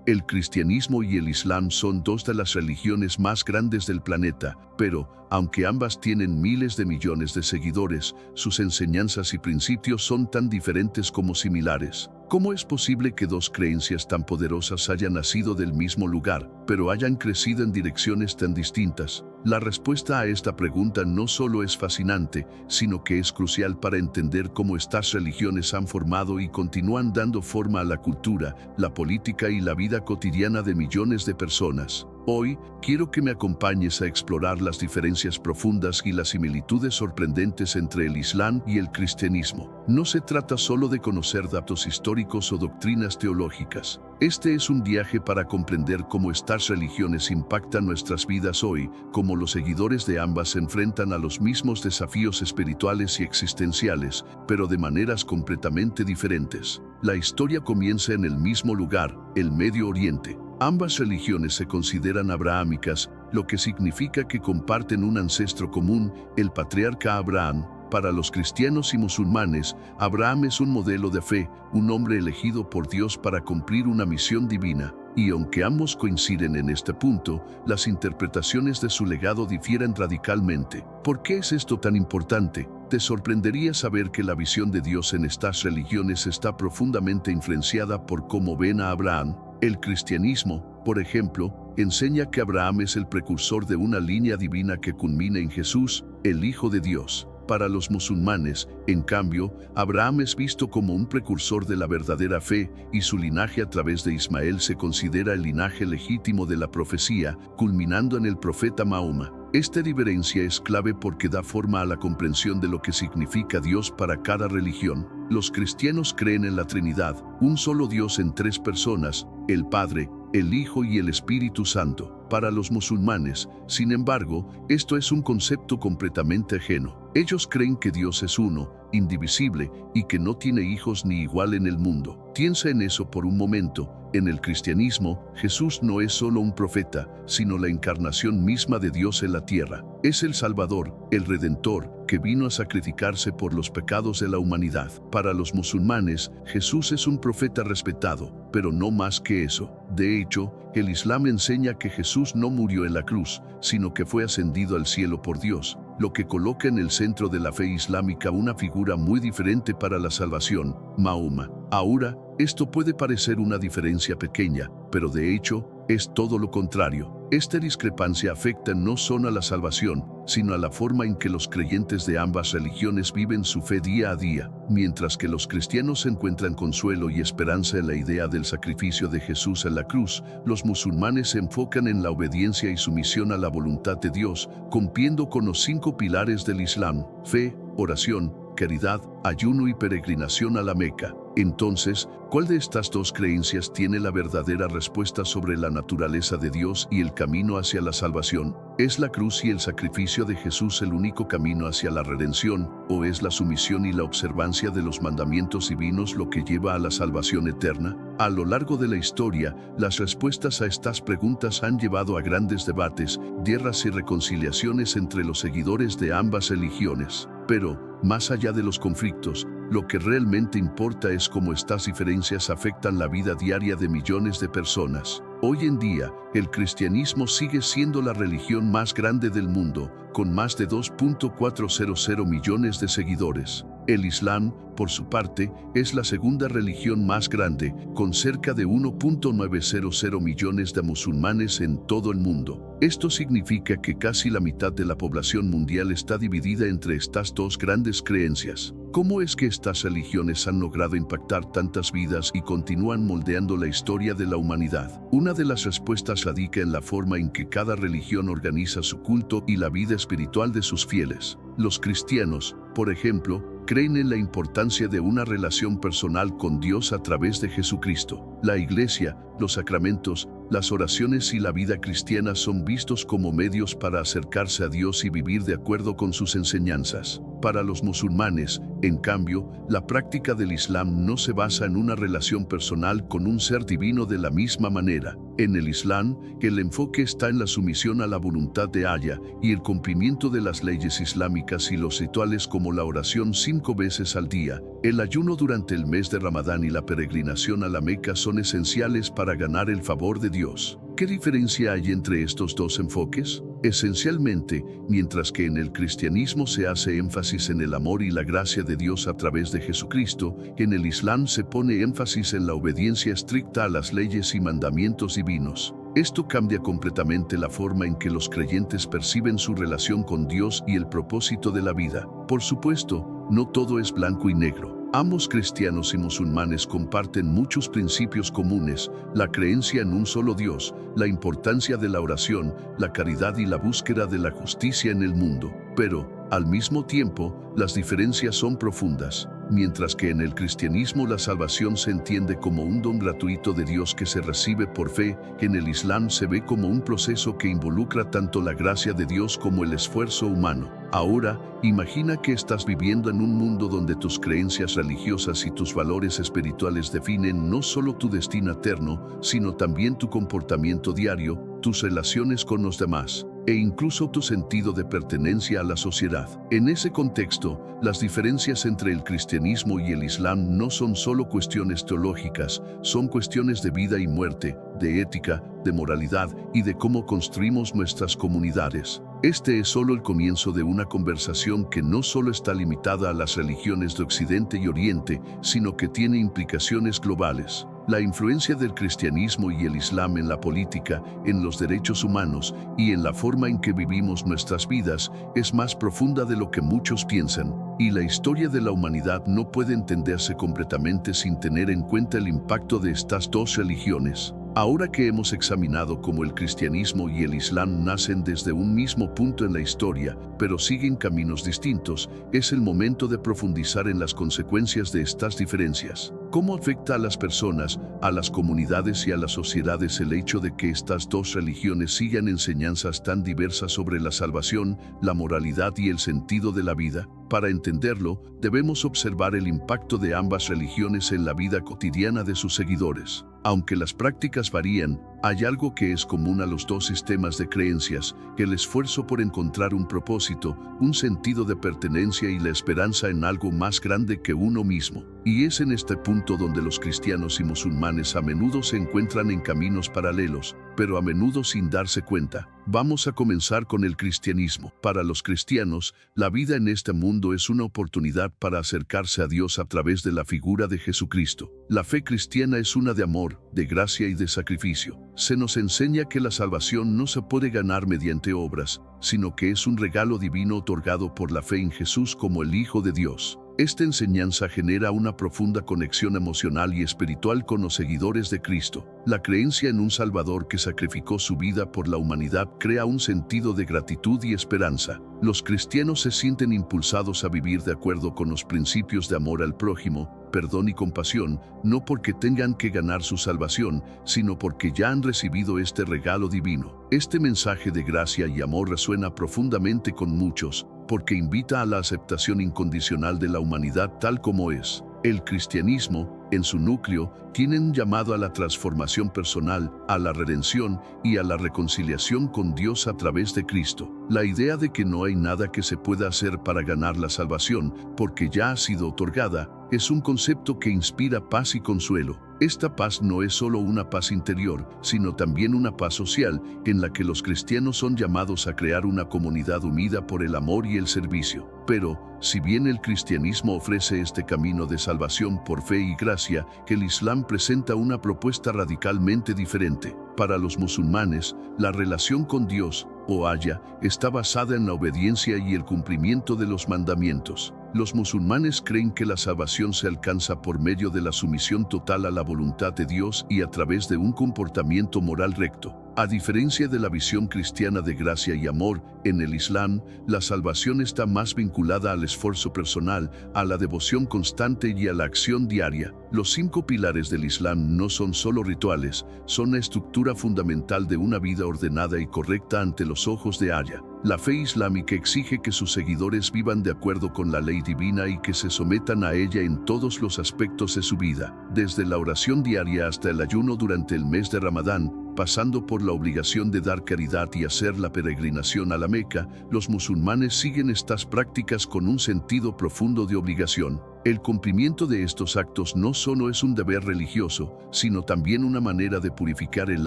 El cristianismo y el islam son dos de las religiones más grandes del planeta, pero, aunque ambas tienen miles de millones de seguidores, sus enseñanzas y principios son tan diferentes como similares. ¿Cómo es posible que dos creencias tan poderosas hayan nacido del mismo lugar, pero hayan crecido en direcciones tan distintas? La respuesta a esta pregunta no solo es fascinante, sino que es crucial para entender cómo estas religiones han formado y continúan dando forma a la cultura, la política y la vida cotidiana de millones de personas. Hoy, quiero que me acompañes a explorar las diferencias profundas y las similitudes sorprendentes entre el Islam y el cristianismo. No se trata solo de conocer datos históricos o doctrinas teológicas. Este es un viaje para comprender cómo estas religiones impactan nuestras vidas hoy, cómo los seguidores de ambas se enfrentan a los mismos desafíos espirituales y existenciales, pero de maneras completamente diferentes. La historia comienza en el mismo lugar, el Medio Oriente. Ambas religiones se consideran abrahámicas, lo que significa que comparten un ancestro común, el patriarca Abraham. Para los cristianos y musulmanes, Abraham es un modelo de fe, un hombre elegido por Dios para cumplir una misión divina. Y aunque ambos coinciden en este punto, las interpretaciones de su legado difieren radicalmente. ¿Por qué es esto tan importante? Te sorprendería saber que la visión de Dios en estas religiones está profundamente influenciada por cómo ven a Abraham. El cristianismo, por ejemplo, enseña que Abraham es el precursor de una línea divina que culmina en Jesús, el Hijo de Dios. Para los musulmanes, en cambio, Abraham es visto como un precursor de la verdadera fe y su linaje a través de Ismael se considera el linaje legítimo de la profecía, culminando en el profeta Mahoma. Esta diferencia es clave porque da forma a la comprensión de lo que significa Dios para cada religión. Los cristianos creen en la Trinidad, un solo Dios en tres personas, el Padre, el Hijo y el Espíritu Santo. Para los musulmanes, sin embargo, esto es un concepto completamente ajeno. Ellos creen que Dios es uno, indivisible, y que no tiene hijos ni igual en el mundo. Piensa en eso por un momento. En el cristianismo, Jesús no es solo un profeta, sino la encarnación misma de Dios en la tierra. Es el Salvador, el Redentor, que vino a sacrificarse por los pecados de la humanidad. Para los musulmanes, Jesús es un profeta respetado, pero no más que eso. De hecho, el Islam enseña que Jesús no murió en la cruz, sino que fue ascendido al cielo por Dios, lo que coloca en el centro de la fe islámica una figura muy diferente para la salvación, Mahoma. Ahora, esto puede parecer una diferencia pequeña, pero de hecho, es todo lo contrario. Esta discrepancia afecta no solo a la salvación, sino a la forma en que los creyentes de ambas religiones viven su fe día a día. Mientras que los cristianos encuentran consuelo y esperanza en la idea del sacrificio de Jesús en la cruz, los musulmanes se enfocan en la obediencia y sumisión a la voluntad de Dios, cumpliendo con los 5 pilares del Islam: fe, oración, caridad, ayuno y peregrinación a la Meca. Entonces, ¿cuál de estas dos creencias tiene la verdadera respuesta sobre la naturaleza de Dios y el camino hacia la salvación? ¿Es la cruz y el sacrificio de Jesús el único camino hacia la redención, o es la sumisión y la observancia de los mandamientos divinos lo que lleva a la salvación eterna? A lo largo de la historia, las respuestas a estas preguntas han llevado a grandes debates, guerras y reconciliaciones entre los seguidores de ambas religiones. Pero, más allá de los conflictos, lo que realmente importa es cómo estas diferencias afectan la vida diaria de millones de personas. Hoy en día, el cristianismo sigue siendo la religión más grande del mundo, con más de 2.400 millones de seguidores. El Islam, por su parte, es la segunda religión más grande, con cerca de 1.900 millones de musulmanes en todo el mundo. Esto significa que casi la mitad de la población mundial está dividida entre estas dos grandes creencias. ¿Cómo es que estas religiones han logrado impactar tantas vidas y continúan moldeando la historia de la humanidad? Una de las respuestas radica en la forma en que cada religión organiza su culto y la vida espiritual de sus fieles. Los cristianos, por ejemplo, creen en la importancia de una relación personal con Dios a través de Jesucristo. La Iglesia, los sacramentos, las oraciones y la vida cristiana son vistos como medios para acercarse a Dios y vivir de acuerdo con sus enseñanzas. Para los musulmanes, en cambio, la práctica del Islam no se basa en una relación personal con un ser divino de la misma manera. En el Islam, el enfoque está en la sumisión a la voluntad de Allah y el cumplimiento de las leyes islámicas y los rituales como la oración 5 veces al día, el ayuno durante el mes de Ramadán y la peregrinación a la Meca son esenciales para ganar el favor de Dios. ¿Qué diferencia hay entre estos dos enfoques? Esencialmente, mientras que en el cristianismo se hace énfasis en el amor y la gracia de Dios a través de Jesucristo, en el Islam se pone énfasis en la obediencia estricta a las leyes y mandamientos divinos. Esto cambia completamente la forma en que los creyentes perciben su relación con Dios y el propósito de la vida. Por supuesto, no todo es blanco y negro. Ambos cristianos y musulmanes comparten muchos principios comunes: la creencia en un solo Dios, la importancia de la oración, la caridad y la búsqueda de la justicia en el mundo. Pero, al mismo tiempo, las diferencias son profundas. Mientras que en el cristianismo la salvación se entiende como un don gratuito de Dios que se recibe por fe, en el Islam se ve como un proceso que involucra tanto la gracia de Dios como el esfuerzo humano. Ahora, imagina que estás viviendo en un mundo donde tus creencias religiosas y tus valores espirituales definen no solo tu destino eterno, sino también tu comportamiento diario, tus relaciones con los demás, e incluso tu sentido de pertenencia a la sociedad. En ese contexto, las diferencias entre el cristianismo y el Islam no son solo cuestiones teológicas, son cuestiones de vida y muerte, de ética, de moralidad y de cómo construimos nuestras comunidades. Este es solo el comienzo de una conversación que no solo está limitada a las religiones de Occidente y Oriente, sino que tiene implicaciones globales. La influencia del cristianismo y el Islam en la política, en los derechos humanos y en la forma en que vivimos nuestras vidas es más profunda de lo que muchos piensan, y la historia de la humanidad no puede entenderse completamente sin tener en cuenta el impacto de estas dos religiones. Ahora que hemos examinado cómo el cristianismo y el Islam nacen desde un mismo punto en la historia, pero siguen caminos distintos, es el momento de profundizar en las consecuencias de estas diferencias. ¿Cómo afecta a las personas, a las comunidades y a las sociedades el hecho de que estas dos religiones sigan enseñanzas tan diversas sobre la salvación, la moralidad y el sentido de la vida? Para entenderlo, debemos observar el impacto de ambas religiones en la vida cotidiana de sus seguidores. Aunque las prácticas varían, hay algo que es común a los dos sistemas de creencias: el esfuerzo por encontrar un propósito, un sentido de pertenencia y la esperanza en algo más grande que uno mismo. Y es en este punto donde los cristianos y musulmanes a menudo se encuentran en caminos paralelos, pero a menudo sin darse cuenta. Vamos a comenzar con el cristianismo. Para los cristianos, la vida en este mundo es una oportunidad para acercarse a Dios a través de la figura de Jesucristo. La fe cristiana es una de amor, de gracia y de sacrificio. Se nos enseña que la salvación no se puede ganar mediante obras, sino que es un regalo divino otorgado por la fe en Jesús como el Hijo de Dios. Esta enseñanza genera una profunda conexión emocional y espiritual con los seguidores de Cristo. La creencia en un Salvador que sacrificó su vida por la humanidad crea un sentido de gratitud y esperanza. Los cristianos se sienten impulsados a vivir de acuerdo con los principios de amor al prójimo, perdón y compasión, no porque tengan que ganar su salvación, sino porque ya han recibido este regalo divino. Este mensaje de gracia y amor resuena profundamente con muchos, porque invita a la aceptación incondicional de la humanidad tal como es. El cristianismo, en su núcleo, tiene un llamado a la transformación personal, a la redención y a la reconciliación con Dios a través de Cristo. La idea de que no hay nada que se pueda hacer para ganar la salvación, porque ya ha sido otorgada, es un concepto que inspira paz y consuelo. Esta paz no es solo una paz interior, sino también una paz social, en la que los cristianos son llamados a crear una comunidad unida por el amor y el servicio. Pero, si bien el cristianismo ofrece este camino de salvación por fe y gracia, el Islam presenta una propuesta radicalmente diferente. Para los musulmanes, la relación con Dios, o Allah, está basada en la obediencia y el cumplimiento de los mandamientos. Los musulmanes creen que la salvación se alcanza por medio de la sumisión total a la voluntad de Dios y a través de un comportamiento moral recto. A diferencia de la visión cristiana de gracia y amor, en el Islam, la salvación está más vinculada al esfuerzo personal, a la devoción constante y a la acción diaria. Los 5 pilares del Islam no son solo rituales, son la estructura fundamental de una vida ordenada y correcta ante los ojos de Allah. La fe islámica exige que sus seguidores vivan de acuerdo con la ley divina y que se sometan a ella en todos los aspectos de su vida, desde la oración diaria hasta el ayuno durante el mes de Ramadán, pasando por la obligación de dar caridad y hacer la peregrinación a la Meca. Los musulmanes siguen estas prácticas con un sentido profundo de obligación. El cumplimiento de estos actos no solo es un deber religioso, sino también una manera de purificar el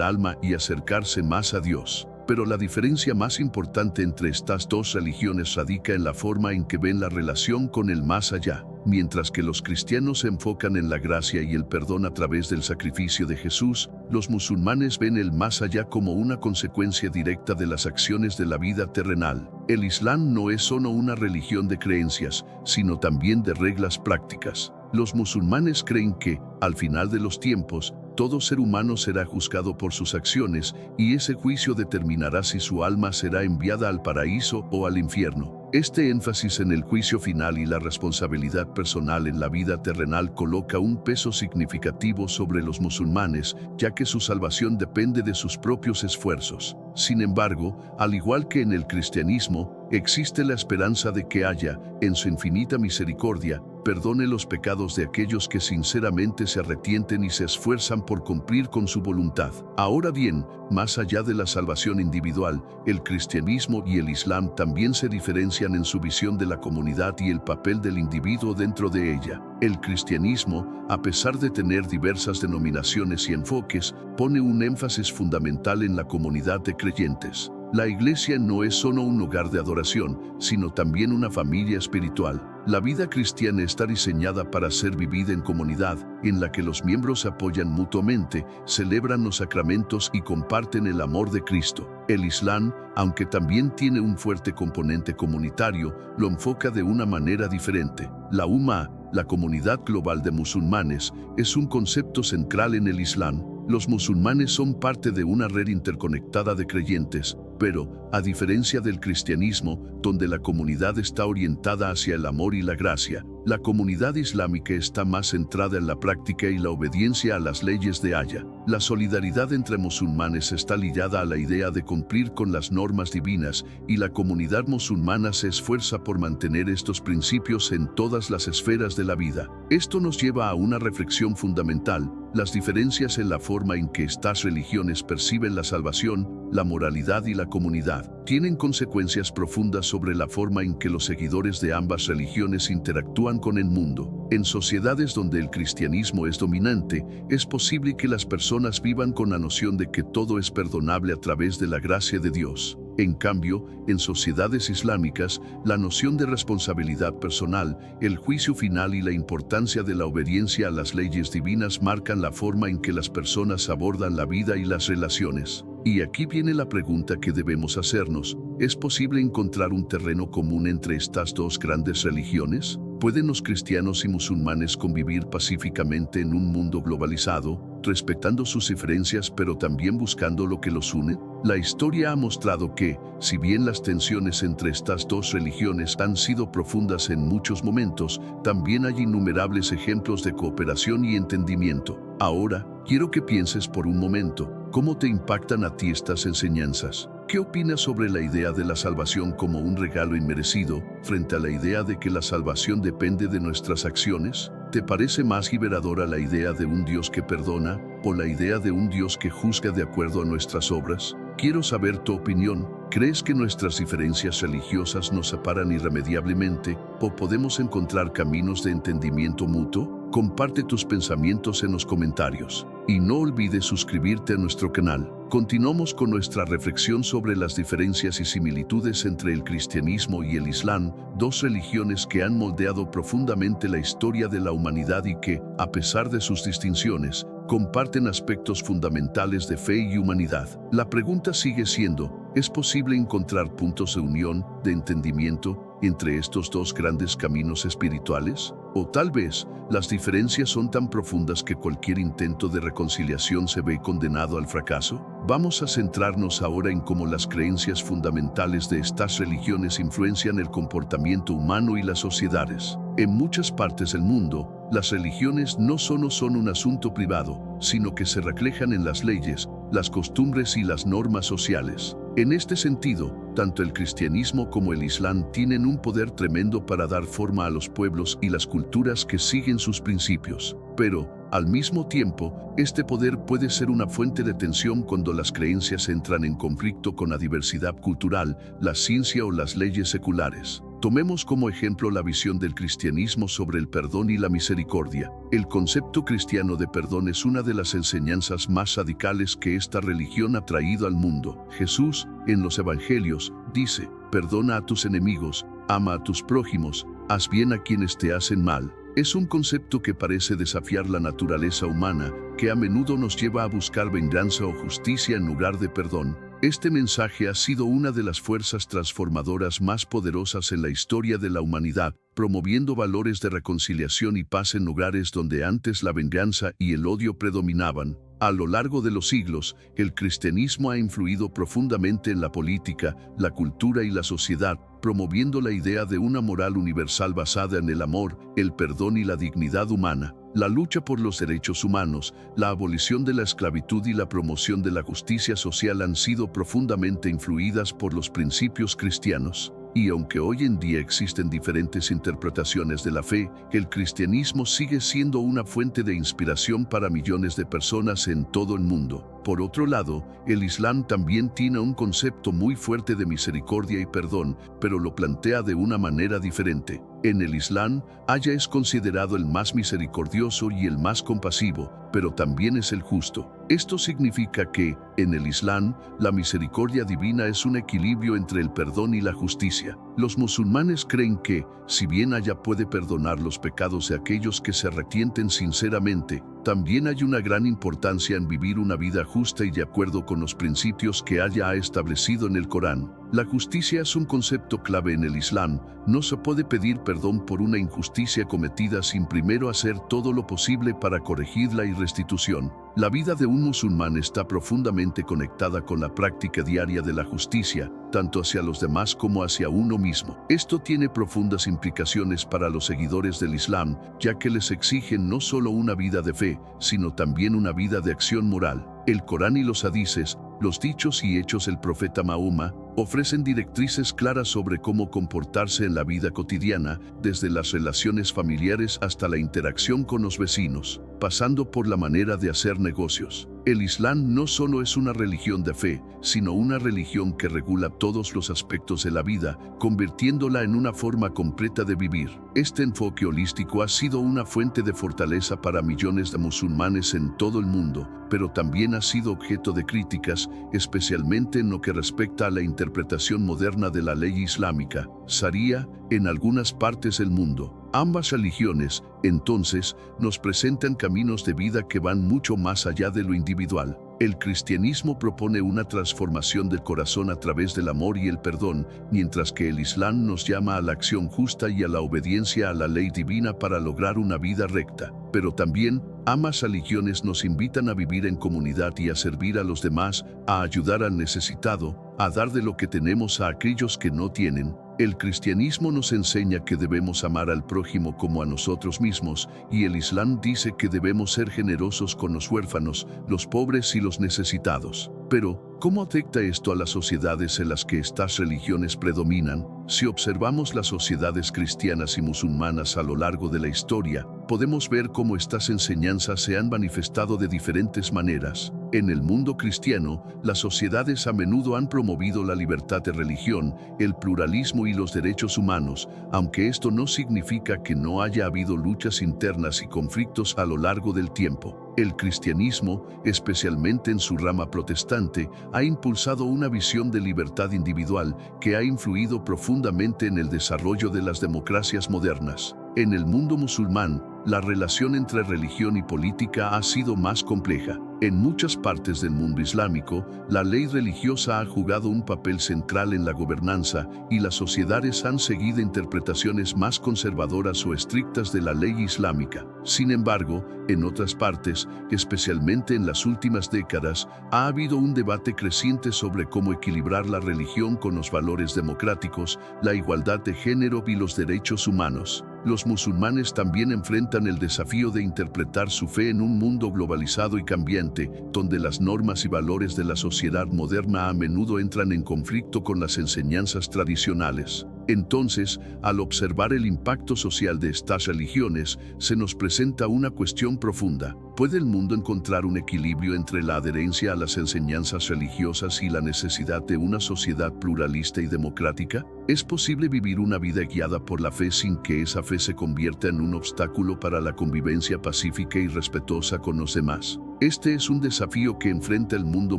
alma y acercarse más a Dios. Pero la diferencia más importante entre estas dos religiones radica en la forma en que ven la relación con el más allá. Mientras que los cristianos se enfocan en la gracia y el perdón a través del sacrificio de Jesús, los musulmanes ven el más allá como una consecuencia directa de las acciones de la vida terrenal. El Islam no es solo una religión de creencias, sino también de reglas prácticas. Los musulmanes creen que, al final de los tiempos, todo ser humano será juzgado por sus acciones y ese juicio determinará si su alma será enviada al paraíso o al infierno. Este énfasis en el juicio final y la responsabilidad personal en la vida terrenal coloca un peso significativo sobre los musulmanes, ya que su salvación depende de sus propios esfuerzos. Sin embargo, al igual que en el cristianismo, existe la esperanza de que Allah, en su infinita misericordia, perdone los pecados de aquellos que sinceramente se arrepienten y se esfuerzan por cumplir con su voluntad. Ahora bien, más allá de la salvación individual, el cristianismo y el Islam también se diferencian en su visión de la comunidad y el papel del individuo dentro de ella. El cristianismo, a pesar de tener diversas denominaciones y enfoques, pone un énfasis fundamental en la comunidad de creyentes. La iglesia no es solo un lugar de adoración, sino también una familia espiritual. La vida cristiana está diseñada para ser vivida en comunidad, en la que los miembros se apoyan mutuamente, celebran los sacramentos y comparten el amor de Cristo. El Islam, aunque también tiene un fuerte componente comunitario, lo enfoca de una manera diferente. La Ummah, la comunidad global de musulmanes, es un concepto central en el Islam. Los musulmanes son parte de una red interconectada de creyentes, pero, a diferencia del cristianismo, donde la comunidad está orientada hacia el amor y la gracia, la comunidad islámica está más centrada en la práctica y la obediencia a las leyes de Allah. La solidaridad entre musulmanes está ligada a la idea de cumplir con las normas divinas, y la comunidad musulmana se esfuerza por mantener estos principios en todas las esferas de la vida. Esto nos lleva a una reflexión fundamental: las diferencias en la forma en que estas religiones perciben la salvación, la moralidad y la comunidad tienen consecuencias profundas sobre la forma en que los seguidores de ambas religiones interactúan con el mundo. En sociedades donde el cristianismo es dominante, es posible que las personas vivan con la noción de que todo es perdonable a través de la gracia de Dios. En cambio, en sociedades islámicas, la noción de responsabilidad personal, el juicio final y la importancia de la obediencia a las leyes divinas marcan la forma en que las personas abordan la vida y las relaciones. Y aquí viene la pregunta que debemos hacernos: ¿es posible encontrar un terreno común entre estas dos grandes religiones? ¿Pueden los cristianos y musulmanes convivir pacíficamente en un mundo globalizado, respetando sus diferencias pero también buscando lo que los une? La historia ha mostrado que, si bien las tensiones entre estas dos religiones han sido profundas en muchos momentos, también hay innumerables ejemplos de cooperación y entendimiento. Ahora, quiero que pienses por un momento: ¿cómo te impactan a ti estas enseñanzas? ¿Qué opinas sobre la idea de la salvación como un regalo inmerecido, frente a la idea de que la salvación depende de nuestras acciones? ¿Te parece más liberadora la idea de un Dios que perdona, o la idea de un Dios que juzga de acuerdo a nuestras obras? Quiero saber tu opinión. ¿Crees que nuestras diferencias religiosas nos separan irremediablemente, o podemos encontrar caminos de entendimiento mutuo? Comparte tus pensamientos en los comentarios. Y no olvides suscribirte a nuestro canal. Continuamos con nuestra reflexión sobre las diferencias y similitudes entre el cristianismo y el Islam, dos religiones que han moldeado profundamente la historia de la humanidad y que, a pesar de sus distinciones, comparten aspectos fundamentales de fe y humanidad. La pregunta sigue siendo: ¿Es posible encontrar puntos de unión, de entendimiento, entre estos dos grandes caminos espirituales? O tal vez, las diferencias son tan profundas que cualquier intento de reconciliación se ve condenado al fracaso. Vamos a centrarnos ahora en cómo las creencias fundamentales de estas religiones influencian el comportamiento humano y las sociedades. En muchas partes del mundo, las religiones no solo son un asunto privado, sino que se reflejan en las leyes, las costumbres y las normas sociales. En este sentido, tanto el cristianismo como el islam tienen un poder tremendo para dar forma a los pueblos y las culturas que siguen sus principios. Pero, al mismo tiempo, este poder puede ser una fuente de tensión cuando las creencias entran en conflicto con la diversidad cultural, la ciencia o las leyes seculares. Tomemos como ejemplo la visión del cristianismo sobre el perdón y la misericordia. El concepto cristiano de perdón es una de las enseñanzas más radicales que esta religión ha traído al mundo. Jesús, en los evangelios, dice: perdona a tus enemigos, ama a tus prójimos, haz bien a quienes te hacen mal. Es un concepto que parece desafiar la naturaleza humana, que a menudo nos lleva a buscar venganza o justicia en lugar de perdón. Este mensaje ha sido una de las fuerzas transformadoras más poderosas en la historia de la humanidad, promoviendo valores de reconciliación y paz en lugares donde antes la venganza y el odio predominaban. A lo largo de los siglos, el cristianismo ha influido profundamente en la política, la cultura y la sociedad, promoviendo la idea de una moral universal basada en el amor, el perdón y la dignidad humana. La lucha por los derechos humanos, la abolición de la esclavitud y la promoción de la justicia social han sido profundamente influidas por los principios cristianos. Y aunque hoy en día existen diferentes interpretaciones de la fe, el cristianismo sigue siendo una fuente de inspiración para millones de personas en todo el mundo. Por otro lado, el Islam también tiene un concepto muy fuerte de misericordia y perdón, pero lo plantea de una manera diferente. En el Islam, Allah es considerado el más misericordioso y el más compasivo, pero también es el justo. Esto significa que, en el Islam, la misericordia divina es un equilibrio entre el perdón y la justicia. Los musulmanes creen que, si bien Allah puede perdonar los pecados de aquellos que se arrepienten sinceramente, también hay una gran importancia en vivir una vida justa y de acuerdo con los principios que Allah ha establecido en el Corán. La justicia es un concepto clave en el Islam. No se puede pedir perdón por una injusticia cometida sin primero hacer todo lo posible para corregirla y restitución. La vida de un musulmán está profundamente conectada con la práctica diaria de la justicia, tanto hacia los demás como hacia uno mismo. Esto tiene profundas implicaciones para los seguidores del Islam, ya que les exigen no solo una vida de fe, sino también una vida de acción moral. El Corán y los hadices, los dichos y hechos del profeta Mahoma, ofrecen directrices claras sobre cómo comportarse en la vida cotidiana, desde las relaciones familiares hasta la interacción con los vecinos, pasando por la manera de hacer negocios. El Islam no solo es una religión de fe, sino una religión que regula todos los aspectos de la vida, convirtiéndola en una forma completa de vivir. Este enfoque holístico ha sido una fuente de fortaleza para millones de musulmanes en todo el mundo, pero también ha sido objeto de críticas, especialmente en lo que respecta a la interpretación moderna de la ley islámica, Sharia, en algunas partes del mundo. Ambas religiones, entonces, nos presentan caminos de vida que van mucho más allá de lo individual. El cristianismo propone una transformación del corazón a través del amor y el perdón, mientras que el Islam nos llama a la acción justa y a la obediencia a la ley divina para lograr una vida recta. Pero también, ambas religiones nos invitan a vivir en comunidad y a servir a los demás, a ayudar al necesitado, a dar de lo que tenemos a aquellos que no tienen. El cristianismo nos enseña que debemos amar al prójimo como a nosotros mismos, y el Islam dice que debemos ser generosos con los huérfanos, los pobres y los necesitados. Pero, ¿cómo afecta esto a las sociedades en las que estas religiones predominan? Si observamos las sociedades cristianas y musulmanas a lo largo de la historia, podemos ver cómo estas enseñanzas se han manifestado de diferentes maneras. En el mundo cristiano, las sociedades a menudo han promovido la libertad de religión, el pluralismo y los derechos humanos, aunque esto no significa que no haya habido luchas internas y conflictos a lo largo del tiempo. El cristianismo, especialmente en su rama protestante, ha impulsado una visión de libertad individual que ha influido profundamente en el desarrollo de las democracias modernas. En el mundo musulmán, la relación entre religión y política ha sido más compleja. En muchas partes del mundo islámico, la ley religiosa ha jugado un papel central en la gobernanza y las sociedades han seguido interpretaciones más conservadoras o estrictas de la ley islámica. Sin embargo, en otras partes, especialmente en las últimas décadas, ha habido un debate creciente sobre cómo equilibrar la religión con los valores democráticos, la igualdad de género y los derechos humanos. Los musulmanes también enfrentan el desafío de interpretar su fe en un mundo globalizado y cambiante, donde las normas y valores de la sociedad moderna a menudo entran en conflicto con las enseñanzas tradicionales. Entonces, al observar el impacto social de estas religiones, se nos presenta una cuestión profunda. ¿Puede el mundo encontrar un equilibrio entre la adherencia a las enseñanzas religiosas y la necesidad de una sociedad pluralista y democrática? ¿Es posible vivir una vida guiada por la fe sin que esa fe se convierta en un obstáculo para la convivencia pacífica y respetuosa con los demás? Este es un desafío que enfrenta el mundo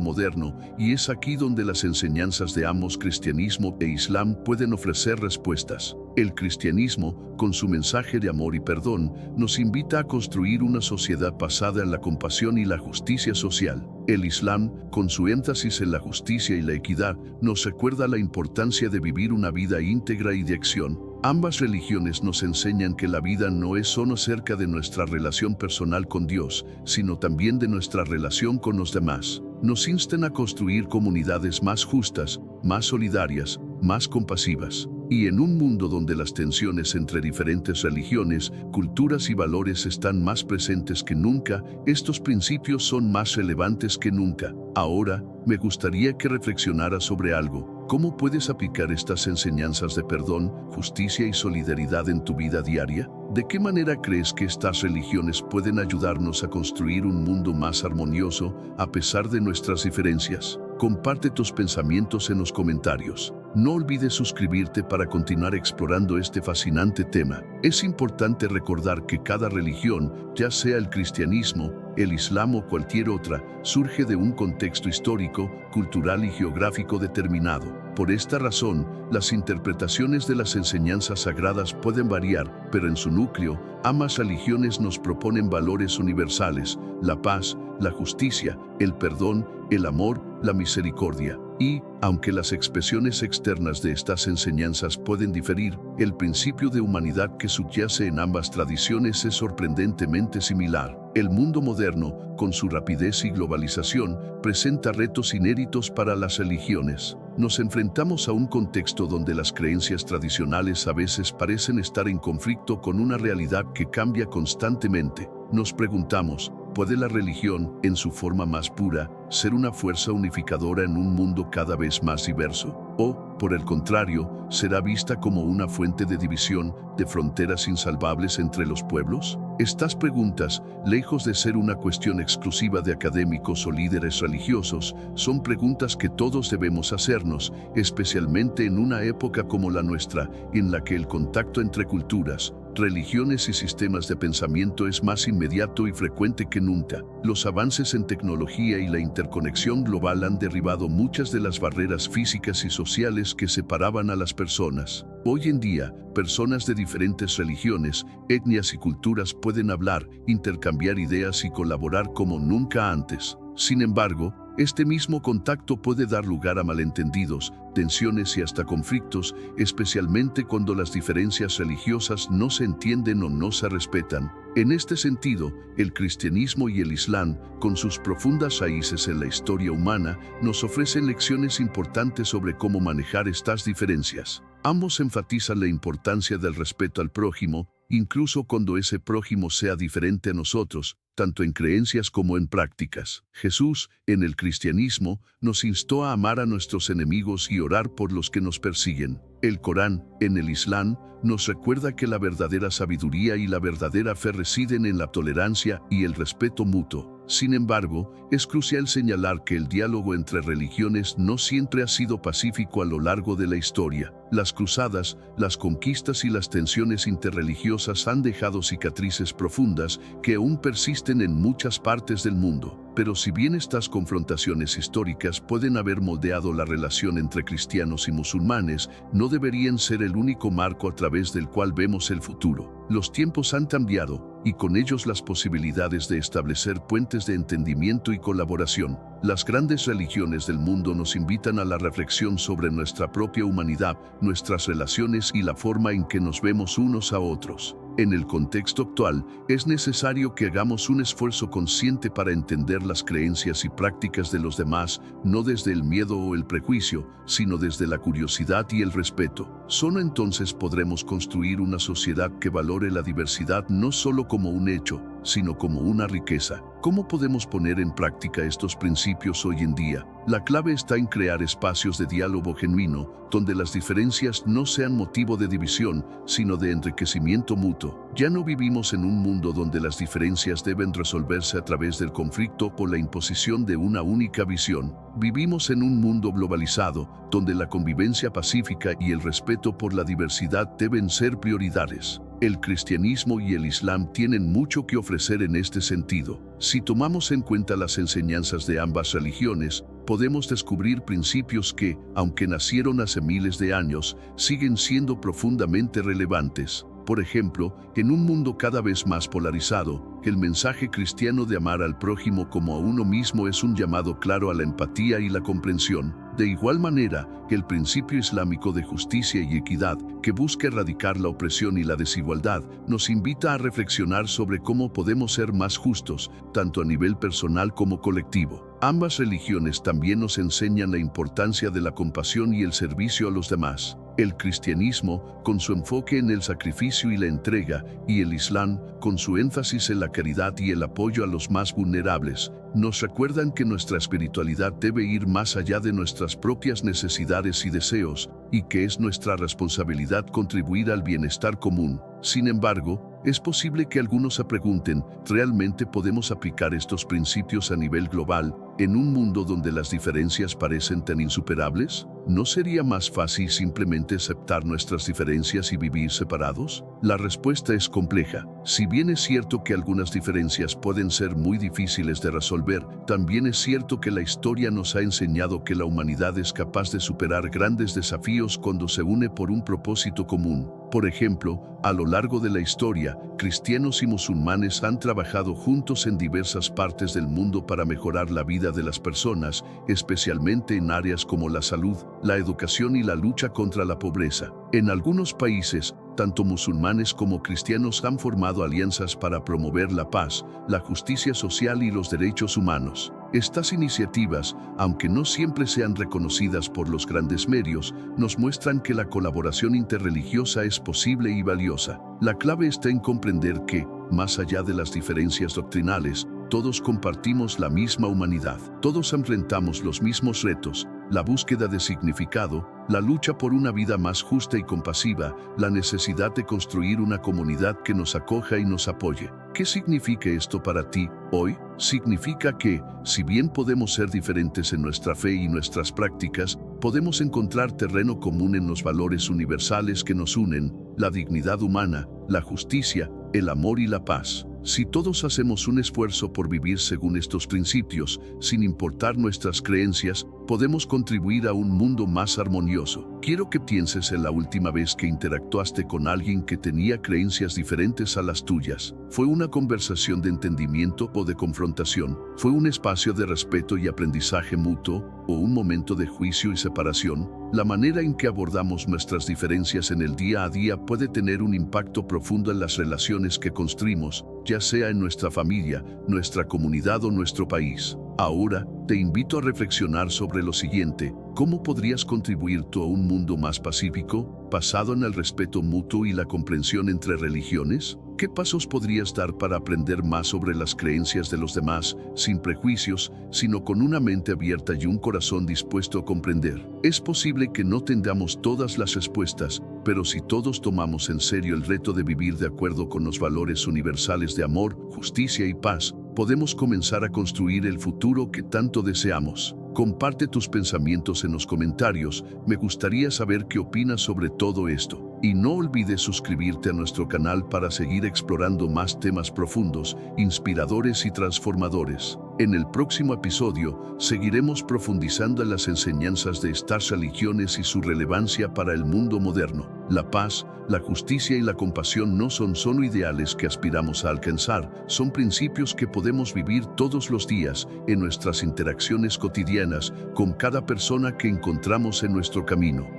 moderno y es aquí donde las enseñanzas de ambos cristianismo e islam pueden ofrecer respuestas. El cristianismo, con su mensaje de amor y perdón, nos invita a construir una sociedad basada en la compasión y la justicia social. El Islam, con su énfasis en la justicia y la equidad, nos recuerda la importancia de vivir una vida íntegra y de acción. Ambas religiones nos enseñan que la vida no es solo acerca de nuestra relación personal con Dios, sino también de nuestra relación con los demás. Nos instan a construir comunidades más justas, más solidarias, más compasivas. Y en un mundo donde las tensiones entre diferentes religiones, culturas y valores están más presentes que nunca, estos principios son más relevantes que nunca. Ahora, me gustaría que reflexionaras sobre algo. ¿Cómo puedes aplicar estas enseñanzas de perdón, justicia y solidaridad en tu vida diaria? ¿De qué manera crees que estas religiones pueden ayudarnos a construir un mundo más armonioso a pesar de nuestras diferencias? Comparte tus pensamientos en los comentarios. No olvides suscribirte para continuar explorando este fascinante tema. Es importante recordar que cada religión, ya sea el cristianismo, el islam o cualquier otra, surge de un contexto histórico, cultural y geográfico determinado. Por esta razón, las interpretaciones de las enseñanzas sagradas pueden variar, pero en su núcleo, ambas religiones nos proponen valores universales: la paz, la justicia, el perdón, el amor, la misericordia. Y, aunque las expresiones externas de estas enseñanzas pueden diferir, el principio de humanidad que subyace en ambas tradiciones es sorprendentemente similar. El mundo moderno, con su rapidez y globalización, presenta retos inéditos para las religiones. Nos enfrentamos a un contexto donde las creencias tradicionales a veces parecen estar en conflicto con una realidad que cambia constantemente. Nos preguntamos, ¿puede la religión, en su forma más pura, ser una fuerza unificadora en un mundo cada vez más diverso? ¿O, por el contrario, será vista como una fuente de división, de fronteras insalvables entre los pueblos? Estas preguntas, lejos de ser una cuestión exclusiva de académicos o líderes religiosos, son preguntas que todos debemos hacernos, especialmente en una época como la nuestra, en la que el contacto entre culturas, religiones y sistemas de pensamiento es más inmediato y frecuente que nunca. Los avances en tecnología y la interconexión global han derribado muchas de las barreras físicas y sociales que separaban a las personas. Hoy en día, personas de diferentes religiones, etnias y culturas pueden hablar, intercambiar ideas y colaborar como nunca antes. Sin embargo, este mismo contacto puede dar lugar a malentendidos, tensiones y hasta conflictos, especialmente cuando las diferencias religiosas no se entienden o no se respetan. En este sentido, el cristianismo y el islam, con sus profundas raíces en la historia humana, nos ofrecen lecciones importantes sobre cómo manejar estas diferencias. Ambos enfatizan la importancia del respeto al prójimo, incluso cuando ese prójimo sea diferente a nosotros, tanto en creencias como en prácticas. Jesús, en el cristianismo, nos instó a amar a nuestros enemigos y orar por los que nos persiguen. El Corán, en el Islam, nos recuerda que la verdadera sabiduría y la verdadera fe residen en la tolerancia y el respeto mutuo. Sin embargo, es crucial señalar que el diálogo entre religiones no siempre ha sido pacífico a lo largo de la historia. Las cruzadas, las conquistas y las tensiones interreligiosas han dejado cicatrices profundas que aún persisten en muchas partes del mundo. Pero si bien estas confrontaciones históricas pueden haber moldeado la relación entre cristianos y musulmanes, no deberían ser el único marco a través del cual vemos el futuro. Los tiempos han cambiado, y con ellos las posibilidades de establecer puentes de entendimiento y colaboración. Las grandes religiones del mundo nos invitan a la reflexión sobre nuestra propia humanidad, nuestras relaciones y la forma en que nos vemos unos a otros. En el contexto actual, es necesario que hagamos un esfuerzo consciente para entender las creencias y prácticas de los demás, no desde el miedo o el prejuicio, sino desde la curiosidad y el respeto. Solo entonces podremos construir una sociedad que valore la diversidad no solo como un hecho, sino como una riqueza. ¿Cómo podemos poner en práctica estos principios hoy en día? La clave está en crear espacios de diálogo genuino, donde las diferencias no sean motivo de división, sino de enriquecimiento mutuo. Ya no vivimos en un mundo donde las diferencias deben resolverse a través del conflicto o la imposición de una única visión. Vivimos en un mundo globalizado, donde la convivencia pacífica y el respeto por la diversidad deben ser prioridades. El cristianismo y el islam tienen mucho que ofrecer en este sentido. Si tomamos en cuenta las enseñanzas de ambas religiones, podemos descubrir principios que, aunque nacieron hace miles de años, siguen siendo profundamente relevantes. Por ejemplo, en un mundo cada vez más polarizado, el mensaje cristiano de amar al prójimo como a uno mismo es un llamado claro a la empatía y la comprensión. De igual manera, el principio islámico de justicia y equidad, que busca erradicar la opresión y la desigualdad, nos invita a reflexionar sobre cómo podemos ser más justos, tanto a nivel personal como colectivo. Ambas religiones también nos enseñan la importancia de la compasión y el servicio a los demás. El cristianismo, con su enfoque en el sacrificio y la entrega, y el islam, con su énfasis en la caridad y el apoyo a los más vulnerables, nos recuerdan que nuestra espiritualidad debe ir más allá de nuestras propias necesidades y deseos, y que es nuestra responsabilidad contribuir al bienestar común. Sin embargo, es posible que algunos se pregunten, ¿realmente podemos aplicar estos principios a nivel global, en un mundo donde las diferencias parecen tan insuperables? ¿No sería más fácil simplemente aceptar nuestras diferencias y vivir separados? La respuesta es compleja. Si bien es cierto que algunas diferencias pueden ser muy difíciles de resolver, también es cierto que la historia nos ha enseñado que la humanidad es capaz de superar grandes desafíos cuando se une por un propósito común. Por ejemplo, a lo largo de la historia, cristianos y musulmanes han trabajado juntos en diversas partes del mundo para mejorar la vida de las personas, especialmente en áreas como la salud, la educación y la lucha contra la pobreza. En algunos países, tanto musulmanes como cristianos han formado alianzas para promover la paz, la justicia social y los derechos humanos. Estas iniciativas, aunque no siempre sean reconocidas por los grandes medios, nos muestran que la colaboración interreligiosa es posible y valiosa. La clave está en comprender que, más allá de las diferencias doctrinales, todos compartimos la misma humanidad. Todos enfrentamos los mismos retos: la búsqueda de significado, la lucha por una vida más justa y compasiva, la necesidad de construir una comunidad que nos acoja y nos apoye. ¿Qué significa esto para ti hoy? Significa que, si bien podemos ser diferentes en nuestra fe y nuestras prácticas, podemos encontrar terreno común en los valores universales que nos unen: la dignidad humana, la justicia, el amor y la paz. Si todos hacemos un esfuerzo por vivir según estos principios, sin importar nuestras creencias, podemos contribuir a un mundo más armonioso. Quiero que pienses en la última vez que interactuaste con alguien que tenía creencias diferentes a las tuyas. ¿Fue una conversación de entendimiento o de confrontación? ¿Fue un espacio de respeto y aprendizaje mutuo, o un momento de juicio y separación? La manera en que abordamos nuestras diferencias en el día a día puede tener un impacto profundo en las relaciones que construimos, ya sea en nuestra familia, nuestra comunidad o nuestro país. Ahora, te invito a reflexionar sobre lo siguiente: ¿cómo podrías contribuir tú a un mundo más pacífico, basado en el respeto mutuo y la comprensión entre religiones? ¿Qué pasos podrías dar para aprender más sobre las creencias de los demás, sin prejuicios, sino con una mente abierta y un corazón dispuesto a comprender? Es posible que no tengamos todas las respuestas, pero si todos tomamos en serio el reto de vivir de acuerdo con los valores universales de amor, justicia y paz, podemos comenzar a construir el futuro que tanto deseamos. Comparte tus pensamientos en los comentarios, me gustaría saber qué opinas sobre todo esto. Y no olvides suscribirte a nuestro canal para seguir explorando más temas profundos, inspiradores y transformadores. En el próximo episodio, seguiremos profundizando en las enseñanzas de estas religiones y su relevancia para el mundo moderno. La paz, la justicia y la compasión no son solo ideales que aspiramos a alcanzar, son principios que podemos vivir todos los días en nuestras interacciones cotidianas con cada persona que encontramos en nuestro camino.